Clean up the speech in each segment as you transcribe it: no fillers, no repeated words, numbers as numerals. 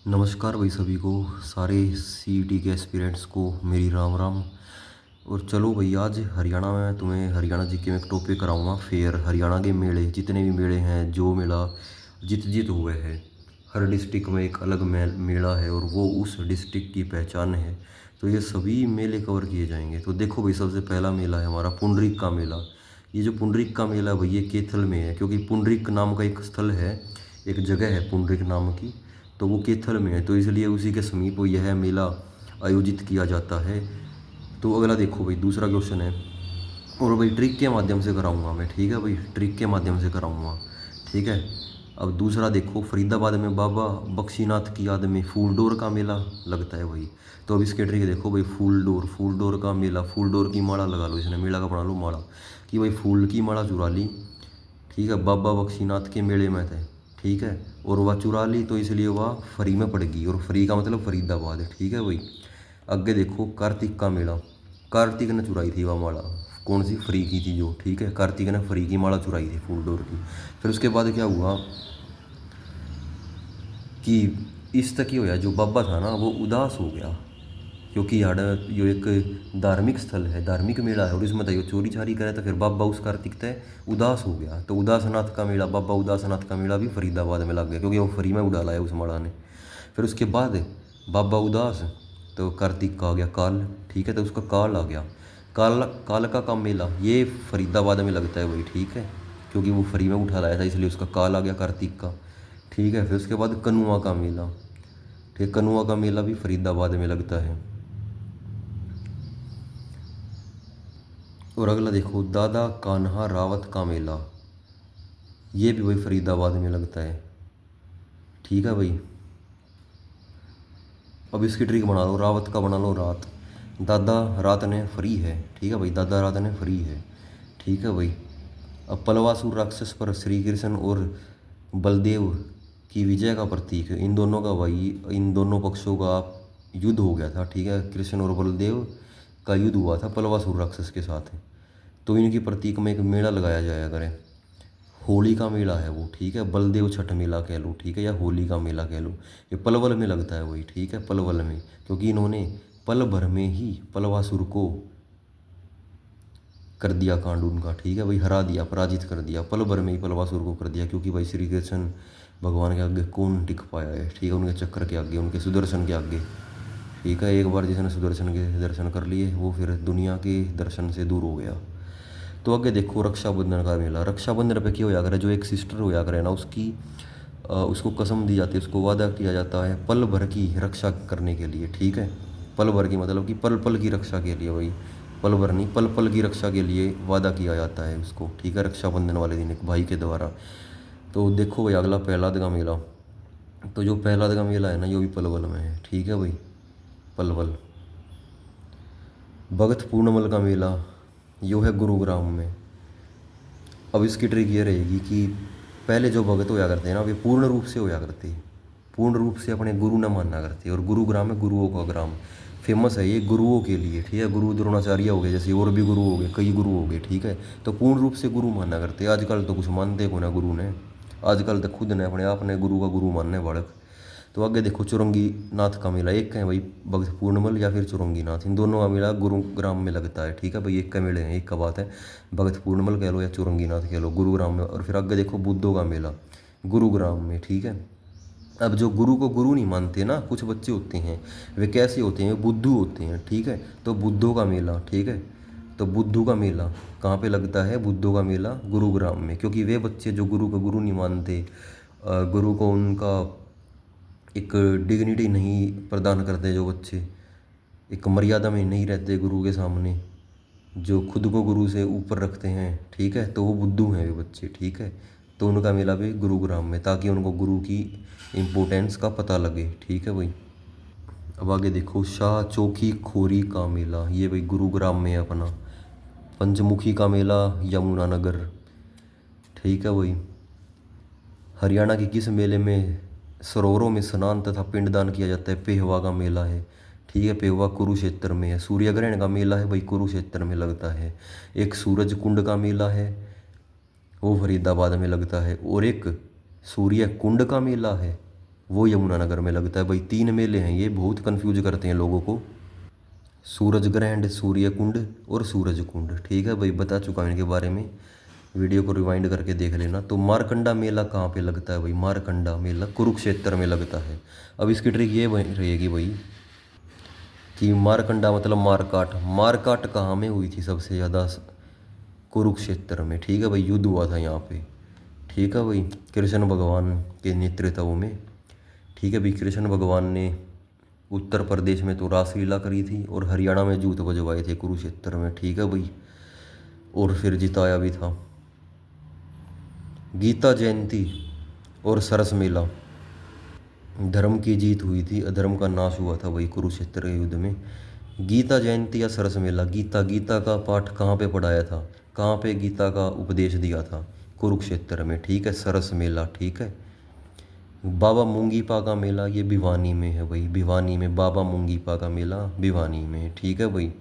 नमस्कार भाई सभी को, सारे सीईटी के एस्पिरेंट्स को मेरी राम राम। और चलो भाई, आज हरियाणा में तुम्हें हरियाणा जीके में एक टॉपिक कराऊंगा। फेयर हरियाणा के मेले, जितने भी मेले हैं, जो मेला जित जित हुए हैं, हर डिस्ट्रिक्ट में एक अलग मेला है और वो उस डिस्ट्रिक्ट की पहचान है। तो ये सभी मेले कवर किए जाएंगे। तो देखो भाई, सबसे पहला मेला है हमारा पुंडरीक का मेला। ये जो पुंडरीक का मेला है भाई, ये कैथल में है, क्योंकि पुंडरीक नाम का एक स्थल है, एक जगह है पुंडरीक नाम की। तो वो कैथल में है, तो इसलिए उसी के समीप यह मेला आयोजित किया जाता है। तो अगला देखो भाई, दूसरा क्वेश्चन है, और भाई ट्रिक के माध्यम से कराऊंगा मैं, ठीक है भाई, ट्रिक के माध्यम से कराऊंगा, ठीक है। अब दूसरा देखो, फरीदाबाद में बाबा बख्शीनाथ की याद में फूलडोर का मेला लगता है भाई। तो अब इसके ट्रिक देखो भाई, फूलडोर, फूलडोर का मेला, फूलडोर की माला लगा लो, इसने मेला का बना लो माला, कि भाई फूल की माला चुरा ली, ठीक है, बाबा बख्शीनाथ के मेले में थे, ठीक है, और वह चुरा ली तो इसलिए वह फ्री में पड़ गई, और फ्री का मतलब फरीदाबाद है, ठीक है भाई। आगे देखो, कार्तिक का मेला, कार्तिक ने चुराई थी वह माला, कौन सी, फ्री की थी जो, ठीक है, कार्तिक ने फ्री की माला चुराई थी फूलडोर की। फिर उसके बाद क्या हुआ कि इस तक ही होया, जो बाबा था ना वो उदास हो गया, क्योंकि यार यो एक धार्मिक स्थल है, धार्मिक मेला है, और इसमें तो यो चोरी चारी करे, तो फिर बाबा उस कार्तिक तय उदास हो गया। तो उदासनाथ का मेला, बाबा उदासनाथ का मेला भी फरीदाबाद में लग गया, क्योंकि वो फ्री में उड़ा लाया उस माला ने। फिर उसके बाद बाबा उदास, तो कार्तिक का आ गया काल, ठीक है, तो उसका काल आ गया, काल, काल का मेला ये फरीदाबाद में लगता है भाई, ठीक है, क्योंकि वो फ्री में उठा लाया था, इसलिए उसका काल आ गया कार्तिक का, ठीक है। फिर उसके बाद कनुआ का मेला, ठीक, कनुआ का मेला भी फरीदाबाद में लगता है। और अगला देखो, दादा कान्हा रावत का मेला, ये भी भाई फरीदाबाद में लगता है, ठीक है भाई। अब इसकी ट्रिक बना लो, रावत का बना लो रात, दादा रात ने फ्री है, ठीक है भाई, दादा रात ने फ्री है, ठीक है भाई। अब पलवासुर राक्षस पर श्री कृष्ण और बलदेव की विजय का प्रतीक, इन दोनों का भाई, इन दोनों पक्षों का युद्ध हो गया था, ठीक है, कृष्ण और बलदेव का युद्ध हुआ था पलवासुर राक्षस के साथ। तो इनकी प्रतीक में एक मेला लगाया जाया करे, होली का मेला है वो, ठीक है, बलदेव छठ मेला कह लो, ठीक है, या होली का मेला कह लो। ये पलवल में लगता है वही, ठीक है, पलवल में, क्योंकि इन्होंने पल भर में ही पलवासुर को कर दिया कांड उनका, ठीक है भाई, हरा दिया, पराजित कर दिया, पल भर में ही पलवासुर को कर दिया, क्योंकि भाई श्री कृष्ण भगवान के आगे कौन टिक पाया है, ठीक है, उनके चक्र के आगे, उनके सुदर्शन के आगे, ठीक है। एक बार जिसने सुदर्शन के दर्शन कर लिए, वो फिर दुनिया के दर्शन से दूर हो गया। तो आगे देखो, रक्षाबंधन का मेला, रक्षाबंधन पे क्या होया करे, जो एक सिस्टर होया करे ना, उसकी उसको कसम दी जाती है, उसको वादा किया जाता है पल भर की रक्षा करने के लिए, ठीक है, पल भर की मतलब कि पल पल की रक्षा के लिए भाई, पल भर नहीं, पल पल की रक्षा के लिए वादा किया जाता है उसको, ठीक है, रक्षाबंधन वाले दिन एक भाई के द्वारा। तो देखो भाई, अगला प्रहलाद का मेला, तो जो प्रहलाद का मेला है ना, ये भी पलवल में है, ठीक है भाई, पलवल। भगत पूर्णमल का मेला, यो है गुरुग्राम में। अब इसकी ट्रिक ये रहेगी कि पहले जो भगत होया करते हैं ना, वे पूर्ण रूप से होया करते हैं, पूर्ण रूप से अपने गुरु न मानना करते, और गुरुग्राम है गुरुओं का ग्राम, फेमस है ये गुरुओं के लिए, ठीक है, गुरु द्रोणाचार्य हो गए, जैसे और भी गुरु हो गए, कई गुरु हो गए, ठीक है। तो पूर्ण रूप से गुरु मानना करते, आजकल तो कुछ मानते को ना गुरु ने, आजकल तो खुद ने अपने आप ने गुरु का गुरु मानने बालक। तो आगे देखो, चुरंगी नाथ का मेला, एक है भाई भगत पूर्णमल या फिर चुरंगी नाथ, इन दोनों का मेला गुरुग्राम में लगता है, ठीक है भाई, एक का मेले हैं, एक का बात है, भगत पूर्णमल कह लो या चुरंगी नाथ कह लो, गुरुग्राम में। और फिर आगे देखो, बुद्धों का मेला, गुरुग्राम में, ठीक है। अब जो गुरु को गुरु नहीं मानते ना, कुछ बच्चे होते हैं, वे कैसे होते हैं, वे बुद्धू होते हैं, ठीक है। तो बुद्धों का मेला, ठीक है, तो बुद्धू का मेला कहाँ पे लगता है, बुद्धों का मेला गुरुग्राम में, क्योंकि वे बच्चे जो गुरु को गुरु नहीं मानते, गुरु को उनका एक डिग्निटी नहीं प्रदान करते, जो बच्चे एक मर्यादा में नहीं रहते गुरु के सामने, जो खुद को गुरु से ऊपर रखते हैं, ठीक है, तो वो बुद्धू हैं वे बच्चे, ठीक है। तो उनका मेला भी गुरुग्राम में, ताकि उनको गुरु की इम्पोर्टेंस का पता लगे, ठीक है भाई। अब आगे देखो, शाह चौकी खोरी का मेला, ये भाई गुरुग्राम में है अपना। पंचमुखी का मेला, यमुनानगर, ठीक है भाई। हरियाणा के किस मेले में सरोवरों में स्नान तथा पिंडदान किया जाता है, पेहवा का मेला है, ठीक है, पेहवा कुरुक्षेत्र में है। सूर्य ग्रहण का मेला है भाई, कुरुक्षेत्र में लगता है। एक सूरज कुंड का मेला है, वो फरीदाबाद में लगता है। और एक सूर्य कुंड का मेला है, वो यमुनानगर में लगता है भाई। 3 मेले हैं ये, बहुत कंफ्यूज करते हैं लोगों को। सूरज ग्रहण, सूर्य कुंड और सूरज कुंड, ठीक है भाई, बता चुका हूँ इनके बारे में, वीडियो को रिवाइंड करके देख लेना। तो मारकंडा मेला कहाँ पे लगता है भाई? मारकंडा मेला कुरुक्षेत्र में लगता है। अब इसकी ट्रिक ये रहेगी भाई कि मारकंडा मतलब मारकाट। मारकाट कहाँ में हुई थी सबसे ज़्यादा? कुरुक्षेत्र में, ठीक है भाई, युद्ध हुआ था यहाँ पे, ठीक है भाई, कृष्ण भगवान के नेतृत्व में, ठीक है भाई। कृष्ण भगवान ने उत्तर प्रदेश में तो रासलीला करी थी और हरियाणा में जूत बजवाए थे कुरुक्षेत्र में, ठीक है भाई, और फिर जिताया भी था। गीता जयंती और सरस मेला, धर्म की जीत हुई थी, अधर्म का नाश हुआ था भाई कुरुक्षेत्र के युद्ध में। गीता जयंती या सरस मेला, गीता गीता का पाठ कहाँ पे पढ़ाया था, कहाँ पे गीता का उपदेश दिया था? कुरुक्षेत्र में, ठीक है। सरस मेला, ठीक है। बाबा मूंगीपा का मेला, ये भिवानी में है भाई, भिवानी में बाबा मूंगीपा का मेला भिवानी में, ठीक है भाई।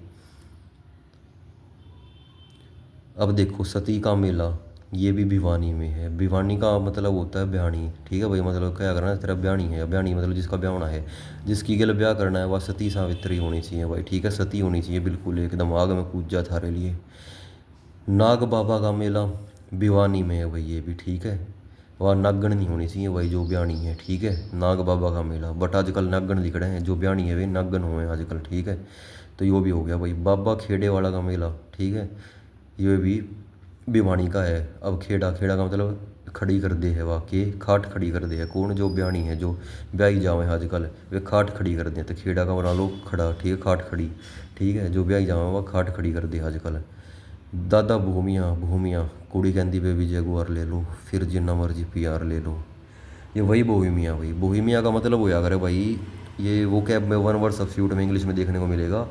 अब देखो सती का मेला, ये भी भिवानी में है। भिवानी का मतलब होता है ब्याणी, ठीक है भाई, मतलब क्या करना है तेरा ब्याणी है, ब्याणी मतलब जिसका ब्याह होना है, जिसकी गल ब्याह करना है वह सती सावित्री होनी चाहिए भाई, ठीक है, सती होनी चाहिए बिल्कुल, एकदम आग में कूद जा थारे लिए। नाग बाबा का मेला भिवानी में है भाई, ये भी ठीक है। वह नागण नहीं होनी चाहिए भाई जो ब्याणी है, ठीक है। नाग बाबा का मेला, बट आजकल नागण लिख रहे हैं, जो ब्याणी है वे नागण हुए हैं आजकल, ठीक है। तो यो भी हो गया भाई। बाबा खेड़े वाला का मेला, ठीक है, ये भी भिवानी का है। अब खेड़ा, खेड़ा का मतलब खड़ी कर दे है, वाकई खाट खड़ी कर दे है। कौन? जो ब्याणी है, जो ब्याही जावे हैं आजकल, वे खाट खड़ी कर दे, तो खेड़ा का बना लो खड़ा, ठीक है, खाट खड़ी, ठीक है, जो ब्याही जावे वह खाट खड़ी कर दे आजकल। दादा भूमिया, भूमिया कुड़ी कहती बेबी जगुआर ले लो, फिर जिन्ना मर्जी प्यार ले लो, ये वही बोहिमिया भाई। बोहिमिया का मतलब होया करे भाई, ये वो क्या वन वर्ड सब्स्टिट्यूट में इंग्लिश में देखने को मिलेगा,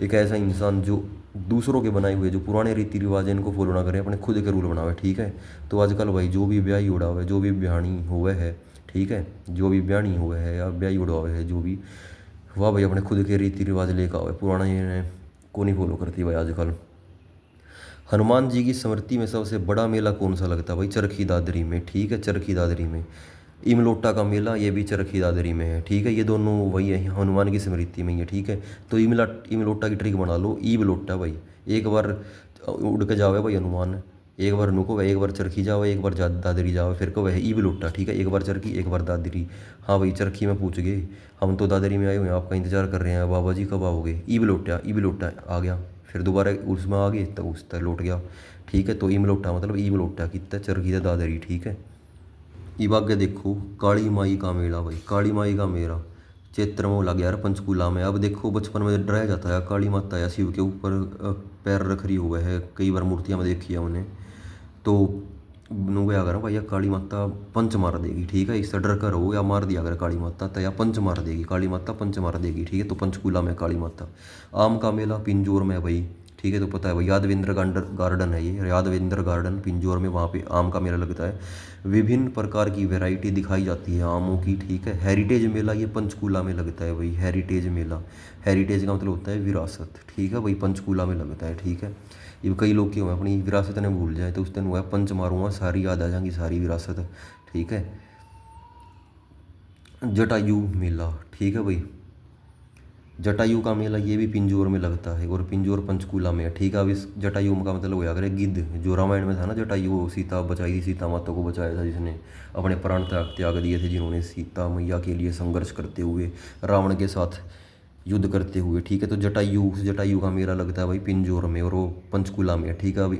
एक ऐसा इंसान जो दूसरों के बनाए हुए जो पुराने रीति रिवाज है इनको फॉलो ना करे, अपने खुद के रूल बनावे, ठीक है। तो आजकल भाई जो भी ब्याही उड़ा हुआ है, जो भी ब्याहणी हुए है, ठीक है, जो भी ब्याहणी हुए है या ब्याही उड़ा हुआ है जो भी, वह भाई अपने खुद के रीति रिवाज लेकर आवे, पुराना को नहीं फॉलो करती भाई आजकल। हनुमान जी की स्मृति में सबसे बड़ा मेला कौन सा लगता है भाई? चरखी दादरी में, ठीक है, चरखी दादरी में। इमलोटा का मेला, ये भी चरखी दादरी में है, ठीक है, ये दोनों वही है, हनुमान की स्मृति में ही है, ठीक है। तो इमलोटा की ट्रिक बना लो, ईब लोटा भाई, एक बार उड़ के जावे भाई हनुमान, एक बार नुको वह, एक बार चरखी जावे, एक बार दादरी जावे, फिर को वह ईब लोटा, ठीक है, एक बार चरखी एक बार दादरी। हाँ भाई चरखी में पूछ गए, हम तो दादरी में आए हुए हैं, आपका इंतजार कर रहे हैं बाबा जी, कब आओगे? ईब लोटा, ईब लोटा आ गया, फिर दोबारा उसमें आ गए तो उस तक लौट गया, ठीक है। तो ईम लोटा मतलब ईब लोटा कितना चरखी था दादरी, ठीक है। इब आगे देखो काली माई का मेला भाई, काली माई का मेला चैत्र में लग यार पंचकूला में। अब देखो बचपन में डराया जाता है, काली माता या शिव के ऊपर पैर रख रही हुआ है, कई बार मूर्तियाँ में देखी है उन्हें। तो नु क्या करा भाई, काली माता पंच मार देगी, ठीक है, इससे डर कर हो या मार दिया अगर काली माता तो, या पंच मार देगी काली माता, पंच मार देगी, ठीक है। तो पंचकूला में काली माता। आम का मेला पिंजौर में भाई, ठीक है, तो पता है भाई यादवेंद्र गार्डन है ये, यादवेंद्र गार्डन पिंजौर में, वहाँ पे आम का मेला लगता है। विभिन्न प्रकार की वैरायटी दिखाई जाती है आमों की, ठीक है। हेरिटेज मेला ये पंचकूला में लगता है भाई, हेरिटेज मेला, हेरिटेज का मतलब होता है विरासत, ठीक है भाई, पंचकूला में लगता है, ठीक है। ये कई लोग क्यों हैं अपनी विरासत ने भूल जाए, तो उस दिन हुआ पंच मारूंगा सारी याद आ जाएंगी, सारी विरासत, ठीक है। जटायु मेला, ठीक है भाई, जटायु का मेला ये भी पिंजौर में लगता है और पिंजौर पंचकूला में है, ठीक है। अब इस जटायु का मतलब होया करे गिद्ध, जो रामायण में था ना जटायु, सीता बचाई थी, सीता माता को बचाया था जिसने, अपने प्राण त्याग दिए थे जिन्होंने सीता मैया के लिए संघर्ष करते हुए रावण के साथ युद्ध करते हुए, ठीक है। तो जटायु, जटायु का मेला लगता है भाई पिंजौर में और वो पंचकूला में है, ठीक है। अभी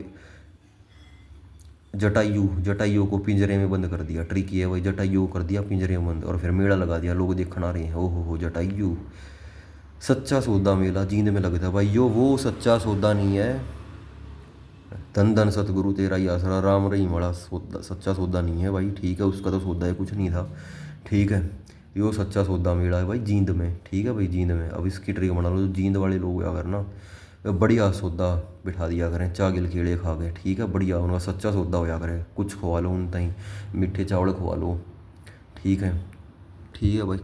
जटायु, जटायु को पिंजरे में बंद कर दिया, ट्रिक ये है भाई, जटायु को कर दिया पिंजरे में बंद और फिर मेला लगा दिया, लोग देखने आ रहे हैं, ओहो हो जटायु। सच्चा सौदा मेला जींद में लगता है भाई, यो वो सच्चा सौदा नहीं है, धन धन सतगुरु तेरा ही आसरा, राम रहीम वाला सौदा, सच्चा सौदा नहीं है भाई, ठीक है, उसका तो सौदा है कुछ नहीं था, ठीक है। यो सच्चा सौदा मेला है भाई जींद में, ठीक है भाई, जींद में। अब इसकी ट्रिक बना लो, जो जींद वाले लोग अगर ना बढ़िया सौदा बिठा दिया करें, चागिल कीड़े खा गए, ठीक है, बढ़िया उनका सच्चा सौदा होया करे, कुछ खवा लो उन ताई, मीठे चावल खवा लो, ठीक है, ठीक है भाई,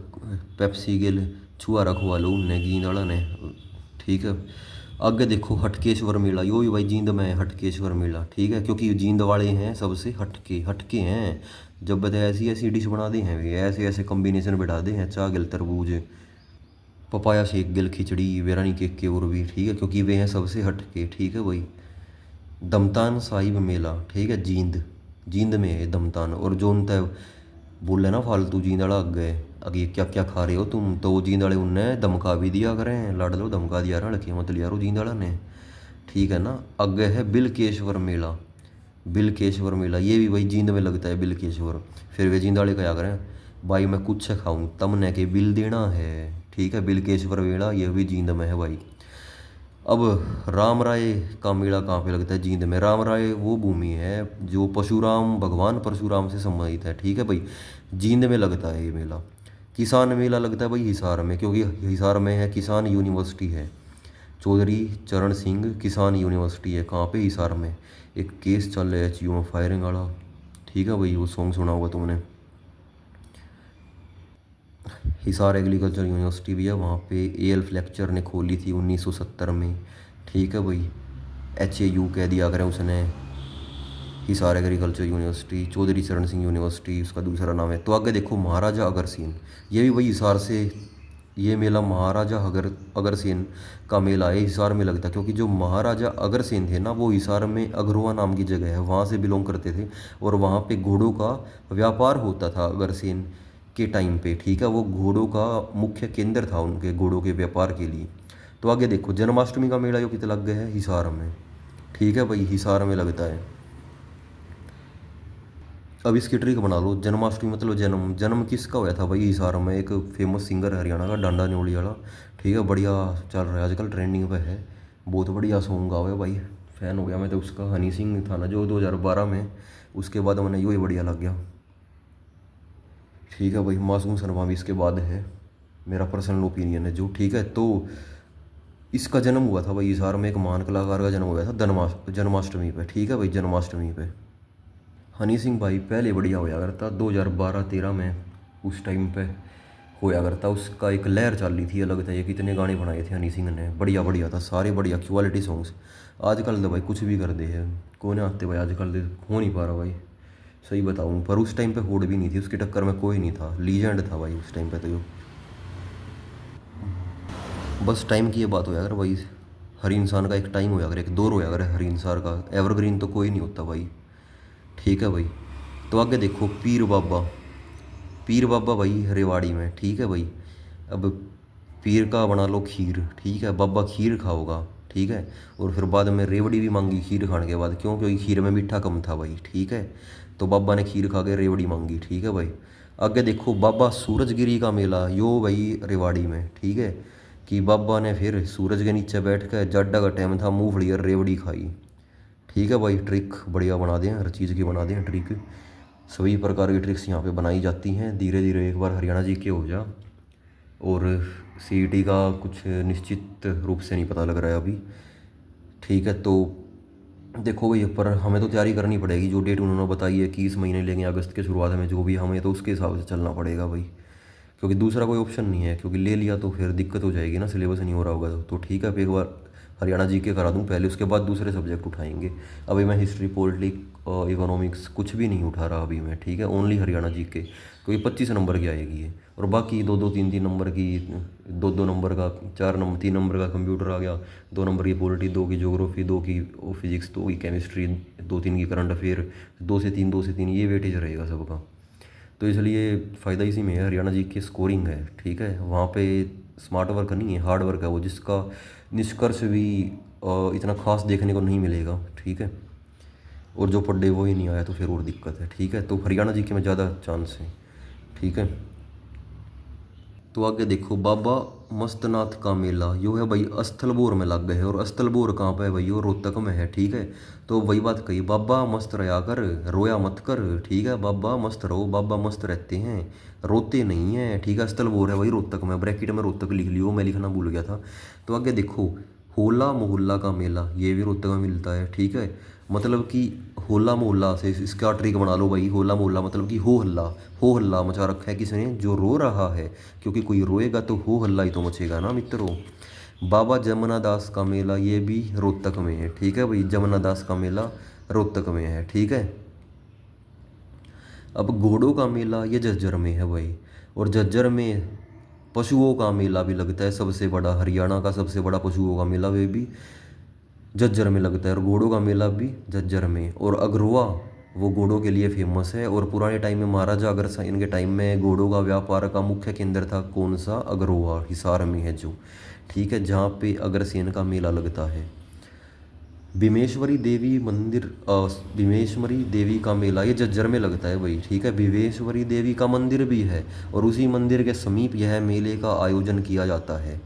पेप्सी गिल छुआरा खवा लो उनने, जींद वाला ने, ठीक है। आगे देखो हटकेश्वर मेला, यो भी भाई जींद में है हटकेश्वर मेला, ठीक है, क्योंकि जींद वाले हैं सबसे हटके हटके हैं। जब बताए ऐसी ऐसी डिश बना दी हैं, वे ऐसे ऐसे कॉम्बिनेशन बैठा दे हैं, चाह गिल तरबूज, पपाया शेक गिल खिचड़ी वेरानी केक के और भी, ठीक है, क्योंकि वे हैं सबसे हटके, ठीक है भाई। दमतान साहिब मेला, ठीक है, जींद, जींद में है दमतान। और जो उनते बोले ना फालतू जींद वाला अगे अगे क्या क्या खा रहे हो तुम, तो वो जींद वाले उनने धमका भी दिया करें, लड़ लो धमका दिया रहा, लड़के मत लिया रो जींद वाला ने, ठीक है ना। आगे है बिलकेश्वर मेला, बिलकेश्वर मेला ये भी भाई जींद में लगता है बिलकेश्वर। फिर वे जींद वाले क्या करें, भाई मैं कुछ खाऊं तमने के बिल देना है, ठीक है, बिलकेश्वर मेला ये भी जींद में है भाई। अब राम राय का मेला कहाँ पे लगता है, जींद में। राम राय वो भूमि है जो परशुराम भगवान परशुराम से संबंधित है, ठीक है भाई, जींद में लगता है ये मेला। किसान मेला लगता है भाई हिसार में, क्योंकि हिसार में है किसान यूनिवर्सिटी है, चौधरी चरण सिंह किसान यूनिवर्सिटी है, कहाँ पे, हिसार में। एक केस चल रहा है एच यू में फायरिंग वाला, ठीक है भाई, वो सॉन्ग सुना होगा तुमने। हिसार एग्रीकल्चर यूनिवर्सिटी भी है वहाँ पे, ए एल फ्लेक्चर ने खोली थी 1970 में, ठीक है भाई, एच ए यू कह दिया करें उसने। हिसार एग्रीकल्चर यूनिवर्सिटी, चौधरी चरण सिंह यूनिवर्सिटी उसका दूसरा नाम है। तो आगे देखो महाराजा अगरसेन, ये भी वही हिसार से, ये मेला महाराजा अगरसेन का मेला है, हिसार में लगता है, क्योंकि जो महाराजा अगरसेन थे ना वो हिसार में अगरवा नाम की जगह है वहाँ से बिलोंग करते थे, और वहाँ पे घोड़ों का व्यापार होता था अगरसेन के टाइम पे, ठीक है, वो घोड़ों का मुख्य केंद्र था उनके घोड़ों के व्यापार के लिए। तो आगे देखो जन्माष्टमी का मेला जो कितना लग गया है हिसार में, ठीक है भाई, हिसार में लगता है। अब इसकी ट्रिक बना लो, जन्माष्टमी मतलब जन्म, जन्म किसका हुआ था भाई हिसार में, एक फेमस सिंगर है हरियाणा का डांडा न्योली वाला, ठीक है, बढ़िया चल रहा है आजकल ट्रेंडिंग पे है, बहुत बढ़िया सॉन्ग गाओ है भाई, फ़ैन हो गया मैं तो उसका। हनी सिंह था ना जो 2012 में, उसके बाद मैंने यो ही बढ़िया लग गया, ठीक है भाई। मासूम शर्मा भी इसके बाद है, मेरा पर्सनल ओपिनियन है जो, ठीक है। तो इसका जन्म हुआ था भाई हिसार में, एक महान कलाकार का जन्म हुआ था जन्माष्टमी पे, ठीक है भाई, जन्माष्टमी पे। हनी सिंह भाई पहले बढ़िया होया करता 2012-13 में, उस टाइम पे होया करता, उसका एक लहर चल रही थी अलग था, ये कितने गाने बनाए थे हनी सिंह ने, बढ़िया बढ़िया था, सारे बढ़िया क्वालिटी सॉन्ग्स। आजकल तो भाई कुछ भी कर दे है, कौन आते भाई आजकल तो हो नहीं पा रहा भाई, सही बताऊँ, पर उस टाइम पे होड़ भी नहीं थी उसकी टक्कर में, कोई नहीं था, लीजेंड था भाई उस टाइम पे तो। यो बस टाइम की ये बात होया अगर भाई, हर इंसान का एक टाइम होया अगर, एक दौर होया अगर हर इंसान का, एवरग्रीन तो कोई नहीं होता भाई, ठीक है भाई। तो आगे देखो पीर बाबा, पीर बाबा भाई रेवाड़ी में, ठीक है भाई। अब पीर का बना लो खीर, ठीक है, बाबा खीर खाओगा, ठीक है, और फिर बाद में रेवड़ी भी मांगी खीर खाने के बाद, क्यों, क्योंकि खीर में मीठा कम था भाई, ठीक है। तो बाबा ने खीर खा के रेवड़ी मांगी, ठीक है भाई। आगे देखो बाबा सूरजगिरी का मेला, यो भाई रेवाड़ी में, ठीक है, कि बाबा ने फिर सूरज के नीचे बैठ कर, जाडा का टाइम था, मूंगफली और रेवड़ी खाई, ठीक है भाई। ट्रिक बढ़िया बना दें, हर चीज़ की बना दें ट्रिक, सभी प्रकार की ट्रिक्स यहाँ पे बनाई जाती हैं। धीरे धीरे एक बार हरियाणा जी के हो जा, और सीईटी का कुछ निश्चित रूप से नहीं पता लग रहा है अभी, ठीक है। तो देखो भाई, पर हमें तो तैयारी करनी पड़ेगी, जो डेट उन्होंने बताई है कि इस महीने लेंगे अगस्त के शुरुआत में, जो भी हमें तो उसके हिसाब से चलना पड़ेगा भाई, क्योंकि दूसरा कोई ऑप्शन नहीं है, क्योंकि ले लिया तो फिर दिक्कत हो जाएगी ना, सिलेबस नहीं हो रहा होगा तो ठीक है, अब एक बार हरियाणा जी के करा दूँ पहले, उसके बाद दूसरे सब्जेक्ट उठाएंगे। अभी मैं हिस्ट्री पॉलिटिक इकोनॉमिक्स कुछ भी नहीं उठा रहा अभी मैं, ठीक है, ओनली हरियाणा जी के, क्योंकि 25 नंबर की आएगी ये, और बाकी 2-2 3-3 नंबर की, 2-2 नंबर का, 3 नंबर का कंप्यूटर आ गया, 2 नंबर की पॉलिटी, 2 की ज्योग्राफी, 2 की फिजिक्स, 2 की केमिस्ट्री, 2-3 की करंट अफेयर, 2 से 3 ये वेटेज रहेगा सबका। तो इसलिए फ़ायदा इसी में है, हरियाणा जी की स्कोरिंग है, ठीक है, वहाँ पे स्मार्ट वर्क नहीं है, हार्ड वर्क है वो, जिसका निष्कर्ष भी इतना खास देखने को नहीं मिलेगा, ठीक है, और जो पढ़े वो ही नहीं आया तो फिर और दिक्कत है, ठीक है। तो हरियाणा जी के में ज़्यादा चांस है, ठीक है। तो आगे देखो बाबा मस्तनाथ का मेला, यो है भाई अस्थलबोर में लग गए है, और अस्थलबोर कहाँ पे है भाई, यो रोहतक में है, ठीक है। तो वही बात कही, बाबा मस्त रहा कर, रोया मत कर, ठीक है, बाबा मस्त रहो, बाबा मस्त रहते हैं, रोते नहीं हैं, ठीक है। अस्थलबोर है भाई रोहतक में, ब्रैकेट में रोहतक लिख लियो, मैं लिखना भूल गया था। तो आगे देखो होला मोहल्ला का मेला, ये भी रोहतक में मिलता है, ठीक है, मतलब कि होला मोहल्ला से इसका ट्रिक बना लो भाई, होला मोहल्ला मतलब कि हो हल्ला मचा रखा है किसने, जो रो रहा है, क्योंकि कोई रोएगा तो हो हल्ला ही तो मचेगा ना मित्रों। बाबा जमुना दास का मेला ये भी रोहतक में है, ठीक है भाई। जमुना दास का मेला रोहतक में है, ठीक है। अब घोड़ों का मेला ये झज्जर में है भाई। और झज्जर में पशुओं का मेला भी लगता है सबसे बड़ा, हरियाणा का सबसे बड़ा पशुओं का मेला वे भी झज्जर में लगता है। और घोड़ों का मेला भी झज्जर में। और अग्रवा वो घोड़ों के लिए फेमस है। और पुराने टाइम में महाराजा अग्रसेन के टाइम में घोड़ों का व्यापार का मुख्य केंद्र था कौन सा, अग्रवा, हिसार में है जो, ठीक है, जहाँ पे अग्रसेन का मेला लगता है। भीमेश्वरी देवी मंदिर, भीमेश्वरी देवी का मेला ये झज्जर में लगता है भाई, ठीक है। भीमेश्वरी देवी का मंदिर भी है और उसी मंदिर के समीप यह मेले का आयोजन किया जाता है।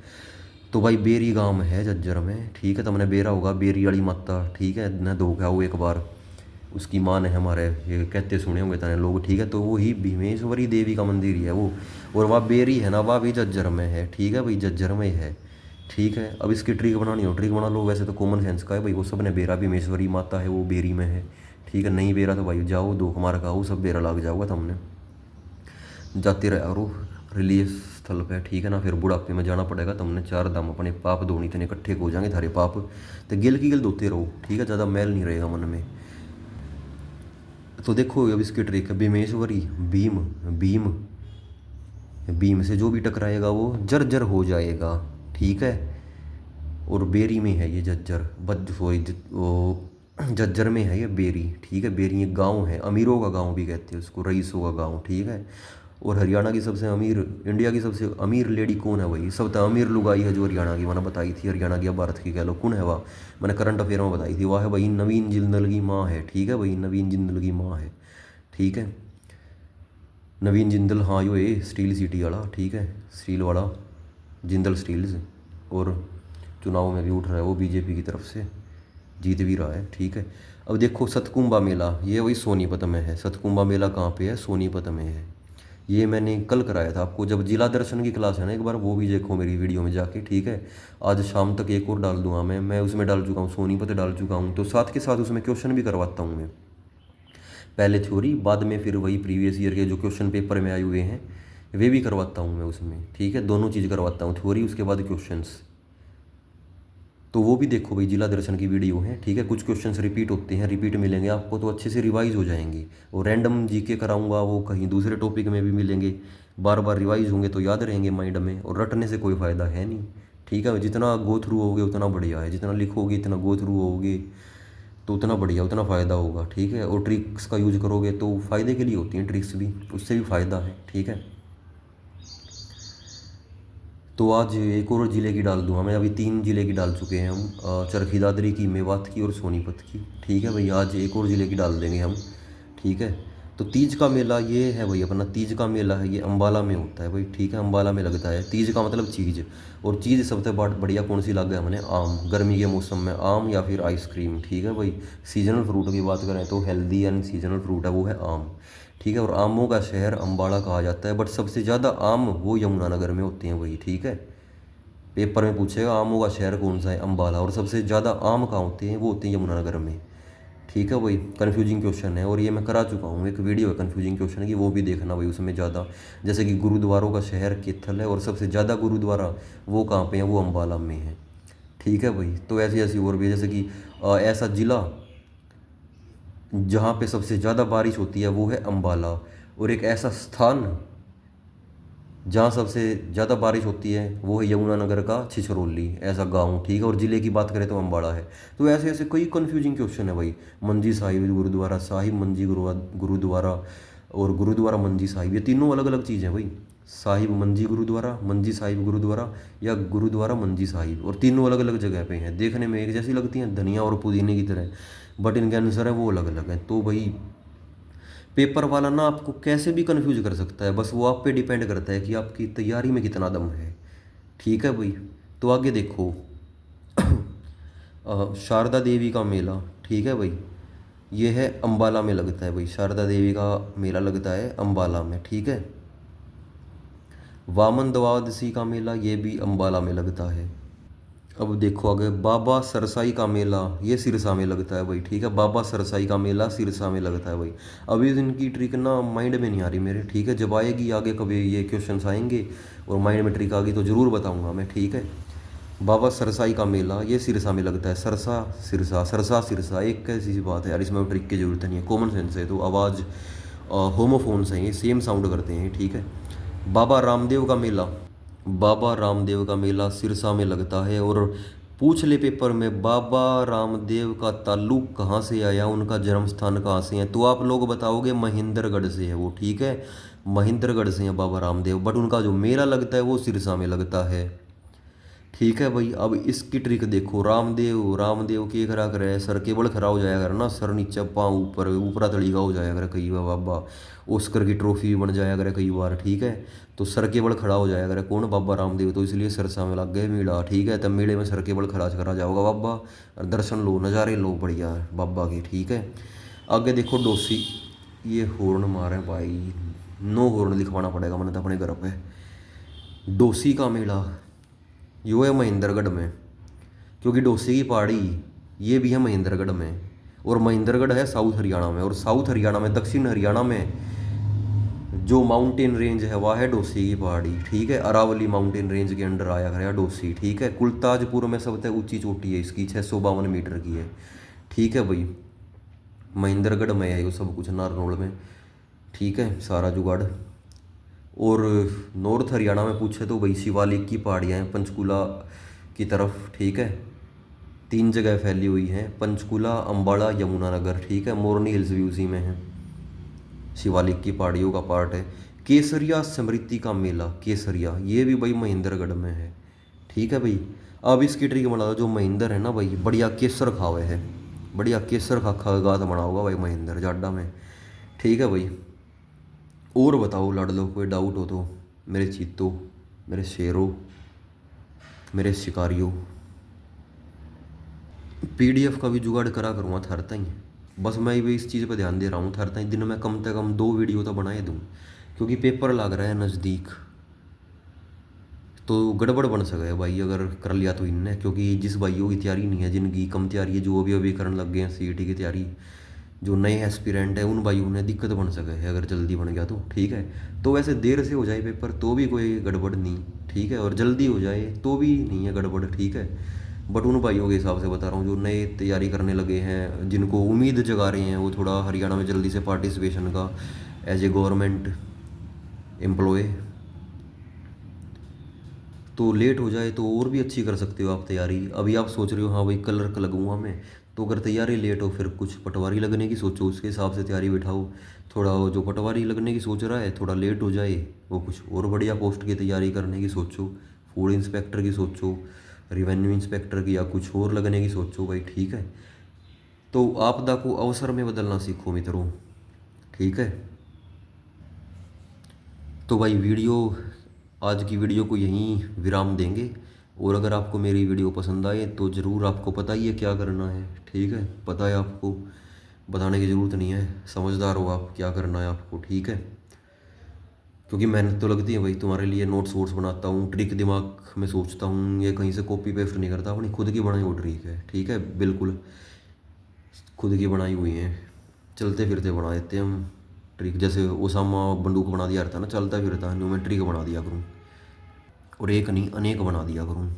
तो भाई बेरी गांव में है झज्जर में, ठीक है। तुमने बेरा होगा बेरी वाली माता, ठीक है न, दो क्या वो एक बार उसकी माँ ने हमारे ये कहते सुने होंगे तने लोग, ठीक है। तो वो ही भीमेश्वरी देवी का मंदिर ही है वो। और वह बेरी है ना, वह भी झज्जर में है, ठीक है भाई, झज्जर में है, ठीक है। अब इसकी ट्रिक बनानी हो ट्रिक बना लो, वैसे तो कॉमन सेंस का है भाई, वो सब ने बेरा भीमेश्वरी माता है वो बेरी में है, ठीक है। नहीं बेरा तो भाई जाओ दो मार खाओ, सब बेरा लग जाओगा तुमने, जाते रहो रिलीज स्थल पे, ठीक है ना। फिर बुढ़ापे में जाना पड़ेगा तुमने, चार दाम अपने पाप धोनी इतने इकट्ठे हो जाएंगे थारे पाप, तो गिल की गिल धोते रहो, ठीक है, ज़्यादा मैल नहीं रहेगा मन में। तो देखो अब इसकी ट्रिक है, भीमेश्वरी भीम, भीम भीम से जो भी टकराएगा वो जर्जर हो जाएगा, ठीक है। और बेरी में है ये झज्जर, बद सॉरी वो झज्जर में है ये बेरी, ठीक है। बेरी एक गांव है, अमीरों का गांव भी कहते हैं उसको, रईसों का गांव, ठीक है। और हरियाणा की सबसे अमीर, इंडिया की सबसे अमीर लेडी कौन है भाई, सब तो अमीर लुगाई है जो हरियाणा की मैंने बताई थी, हरियाणा की या भारत की कह लो, कौन है वह, मैंने करंट अफेयर में बताई थी, वह है भाई नवीन जिंदल की माँ है, ठीक है भाई, नवीन जिंदल की माँ है, ठीक है। नवीन जिंदल, हाँ यो ये स्टील सिटी वाला, ठीक है, स्टील वाला जिंदल स्टील्स। और चुनाव में भी उठ रहा है वो बीजेपी की तरफ से, जीत भी रहा है, ठीक है। अब देखो सतकुंभा मेला ये वही सोनीपत में है। सतकुंभा मेला कहाँ पे है, सोनीपत में है। ये मैंने कल कराया था आपको, जब जिला दर्शन की क्लास है ना, एक बार वो भी देखो मेरी वीडियो में जाके, ठीक है। आज शाम तक एक और डाल दूंगा मैं उसमें डाल चुका हूँ, सोनीपत डाल चुका हूँ, तो साथ के साथ उसमें क्वेश्चन भी करवाता हूँ मैं, पहले थ्योरी बाद में फिर वही प्रीवियस ईयर के जो क्वेश्चन पेपर में आए हुए हैं वे भी करवाता हूँ मैं उसमें, ठीक है। दोनों चीज़ करवाता हूँ, थ्योरी उसके बाद क्वेश्चंस। तो वो भी देखो भाई, जिला दर्शन की वीडियो है, ठीक है। कुछ क्वेश्चंस रिपीट होते हैं, रिपीट मिलेंगे आपको तो अच्छे से रिवाइज हो जाएंगे। और रैंडम जीके कराऊंगा वो कहीं दूसरे टॉपिक में भी मिलेंगे, बार बार रिवाइज होंगे तो याद रहेंगे माइंड में, और रटने से कोई फ़ायदा है नहीं, ठीक है। जितना गो थ्रू होगे उतना बढ़िया है, जितना लिखोगे इतना गो थ्रू होगे तो उतना बढ़िया, उतना फ़ायदा होगा, ठीक है। और ट्रिक्स का यूज करोगे तो फ़ायदे के लिए होती हैं ट्रिक्स भी, उससे भी फ़ायदा है, ठीक है। तो आज एक और ज़िले की डाल दूंगा मैं, अभी 3 ज़िले की डाल चुके हैं हम, चरखी दादरी की, मेवात की और सोनीपत की, ठीक है भाई। आज एक और ज़िले की डाल देंगे हम, ठीक है। तो तीज का मेला ये है भाई अपना, तीज का मेला है ये अम्बाला में होता है भाई, ठीक है, अम्बाला में लगता है। तीज का मतलब चीज़, और चीज़ सबसे बढ़िया कौन सी लग है हमने, आम, गर्मी के मौसम में आम या फिर आइसक्रीम, ठीक है भाई। सीजनल फ्रूट की बात करें तो हेल्दी एंड सीजनल फ्रूट है वो है आम, ठीक है। और आमों का शहर अम्बाड़ा कहा जाता है, बट सबसे ज़्यादा आम वो यमुनानगर में होते हैं वही, ठीक है। पेपर में पूछेगा आमों का शहर कौन सा है, अम्बाला, और सबसे ज़्यादा आम कहाँ होते हैं, वो होते हैं यमुनानगर में, ठीक है वही। कन्फ्यूजिंग क्वेश्चन है और ये मैं करा चुका हूँ, एक वीडियो है कन्फ्यूजिंग क्वेश्चन की, वो भी देखना भाई, उसमें ज़्यादा, जैसे कि गुरुद्वारों का शहर केथल है और सबसे ज़्यादा गुरुद्वारा वो कहाँ पे हैं, वो अम्बाला में है, ठीक है भाई। तो ऐसी ऐसी और भी है, जैसे कि ऐसा ज़िला जहाँ पे सबसे ज़्यादा बारिश होती है वो है अम्बाला, और एक ऐसा स्थान जहाँ सबसे ज़्यादा बारिश होती है वो है यमुनानगर का छिछरौली, ऐसा गांव, ठीक है। और ज़िले की बात करें तो अम्बाड़ा है। तो ऐसे ऐसे कई कन्फ्यूजिंग क्वेश्चन है भाई। मंजी साहिब गुरुद्वारा, साहिब मंजी गुरुद्वारा, और गुरुद्वारा मंजी साहिब, ये तीनों अलग अलग चीज़ है भाई। साहिब मंजी गुरुद्वारा, मंजी साहिब गुरुद्वारा, या गुरुद्वारा मंजी साहिब, और तीनों अलग अलग जगह पे हैं, देखने में एक जैसी लगती हैं धनिया और पुदीने की तरह, बट इनके आंसर है वो अलग अलग हैं। तो भाई पेपर वाला ना आपको कैसे भी कंफ्यूज कर सकता है, बस वो आप पे डिपेंड करता है कि आपकी तैयारी में कितना दम है, ठीक है भाई। तो आगे देखो शारदा देवी का मेला, ठीक है भाई, ये है अम्बाला में लगता है भाई, शारदा देवी का मेला लगता है अम्बाला में, ठीक है। वामन द्वादशी का मेला ये भी अम्बाला में लगता है। अब देखो आगे, बाबा सरसाई का मेला ये सिरसा में लगता है भाई, ठीक है। बाबा सरसाई का मेला सिरसा में लगता है भाई। अभी इनकी ट्रिक ना माइंड में नहीं आ रही मेरे, ठीक है। जब आएगी आगे कभी ये क्वेश्चंस आएंगे और माइंड में ट्रिक आ गई तो ज़रूर बताऊंगा मैं, ठीक है। बाबा सरसाई का मेला ये सिरसा में लगता है। सरसा सिरसा, सरसा सिरसा, एक कैसी सी बात है यार, इसमें ट्रिक की ज़रूरत नहीं है, कॉमन सेंस है। तो आवाज़ होमोफोन्स हैं, ये सेम साउंड करते हैं, ठीक है। बाबा रामदेव का मेला, बाबा रामदेव का मेला सिरसा में लगता है। और पूछ ले पेपर में बाबा रामदेव का ताल्लुक कहाँ से आया, उनका जन्म स्थान कहाँ से है, तो आप लोग बताओगे महेंद्रगढ़ से है वो, ठीक है। महेंद्रगढ़ से है बाबा रामदेव, बट उनका जो मेला लगता है वो सिरसा में लगता है, ठीक है भाई। अब इसकी ट्रिक देखो, रामदेव रामदेव के करा करे, सर केबल खरा हो जाया कर ना, सर नीचे पाँव ऊपर, ऊपरा तड़ीका हो जाया करे कई बार बाबा, ऑस्कर की ट्रॉफी भी बन जाया करे कई बार, ठीक है। तो सर केबल खड़ा हो जाया करे कौन, बाबा रामदेव, तो इसलिए सरसा में लग गए मेला, ठीक है। तब मेले में सर केबल खड़ा करा जाओगा बाबा, और दर्शन लो, नज़ारे लो बढ़िया बाबा के, ठीक है। आगे देखो डोसी, ये हॉर्न मारे भाई, नो हॉर्न लिखवाना पड़ेगा मैंने तो अपने घर पे। डोसी का मेला यो है महेंद्रगढ़ में, क्योंकि डोसी की पहाड़ी ये भी है महेंद्रगढ़ में, और महेंद्रगढ़ है साउथ हरियाणा में, और साउथ हरियाणा में, दक्षिण हरियाणा में जो माउंटेन रेंज है वह है डोसी की पहाड़ी, ठीक है। अरावली माउंटेन रेंज के अंडर आया गया डोसी, ठीक है। कुलताजपुर में सबसे ऊंची चोटी है इसकी, 652 मीटर की है, ठीक है भाई। महेंद्रगढ़ में है ये सब कुछ, नारनौल में, ठीक है, सारा जुगाड़। और नॉर्थ हरियाणा में पूछे तो भाई शिवालिक की पहाड़ियाँ हैं पंचकूला की तरफ, ठीक है। 3 जगह फैली हुई हैं, पंचकूला, अम्बाड़ा, यमुनानगर, ठीक है। मोरनी हिल्स भी उसी में है, शिवालिक की पहाड़ियों का पार्ट है। केसरिया स्मृति का मेला, केसरिया ये भी भाई महेंद्रगढ़ में है, ठीक है भाई। अब इसकी ट्रिक बना दो, जो महेंद्र है ना भाई, बढ़िया केसर खावे है, बढ़िया केसर खा खा गात बना होगा भाई महेंद्र जाडा में, ठीक है भाई। और बताओ लड़ लो, कोई डाउट हो तो, मेरे चीतों, मेरे शेरों, मेरे शिकारियों। पीडीएफ का भी जुगाड़ करा करूँगा थार ताई, बस मैं भी इस चीज़ पर ध्यान दे रहा हूँ, थार ताई दिन में कम से कम 2 वीडियो तो बनाए दूँ, क्योंकि पेपर लग रहा है नज़दीक, तो गड़बड़ बन सके है भाई अगर कर लिया तो इनने, क्योंकि जिस भाइयों की तैयारी नहीं है, जिनकी कम तैयारी है, जो अभी अभी करने लग गए हैं सीईटी की तैयारी, जो नए एस्पिरेंट है, उन भाइयों ने दिक्कत बन सके है अगर जल्दी बन गया तो, ठीक है। तो वैसे देर से हो जाए पेपर तो भी कोई गड़बड़ नहीं, ठीक है, और जल्दी हो जाए तो भी नहीं है गड़बड़, ठीक है। बट उन भाइयों के हिसाब से बता रहा हूँ जो नए तैयारी करने लगे हैं, जिनको उम्मीद जगा रहे हैं वो थोड़ा हरियाणा में जल्दी से पार्टिसिपेशन का एज ए गवर्नमेंट एम्प्लॉय, तो लेट हो जाए तो और भी अच्छी कर सकते हो आप तैयारी। अभी आप सोच रहे हो हाँ भाई क्लर्क लगूंगा मैं, तो अगर तैयारी लेट हो फिर कुछ पटवारी लगने की सोचो, उसके हिसाब से तैयारी बिठाओ। थोड़ा वो जो पटवारी लगने की सोच रहा है थोड़ा लेट हो जाए, वो कुछ और बढ़िया पोस्ट की तैयारी करने की सोचो, फूड इंस्पेक्टर की सोचो, रिवेन्यू इंस्पेक्टर की, या कुछ और लगने की सोचो भाई, ठीक है। तो आपदा को अवसर में बदलना सीखो मित्रों, ठीक है। तो भाई वीडियो, आज की वीडियो को यहीं विराम देंगे। और अगर आपको मेरी वीडियो पसंद आए तो ज़रूर, आपको पता ही है क्या करना है, ठीक है, पता है आपको, बताने की ज़रूरत नहीं है, समझदार हो आप, क्या करना है आपको, ठीक है। क्योंकि मेहनत तो लगती है भाई, तुम्हारे लिए नोट्स वोट्स बनाता हूँ, ट्रिक दिमाग में सोचता हूँ, ये कहीं से कॉपी पेस्ट नहीं करता, अपनी खुद की बनाई हुई ट्रिक है, ठीक है, बिल्कुल खुद की बनाई हुई है, चलते फिरते बना देते हैं हम ट्रिक, जैसे ओसामा बंदूक बना दिया रहता है ना, चलता फिरता न्यू मैं ट्रिक बना दिया करूँ, और एक नहीं अनेक बना दिया करूँ।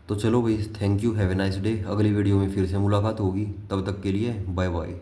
तो चलो भाई, thank you, have a nice day. अगली वीडियो में फिर से मुलाकात होगी, तब तक के लिए बाय बाय।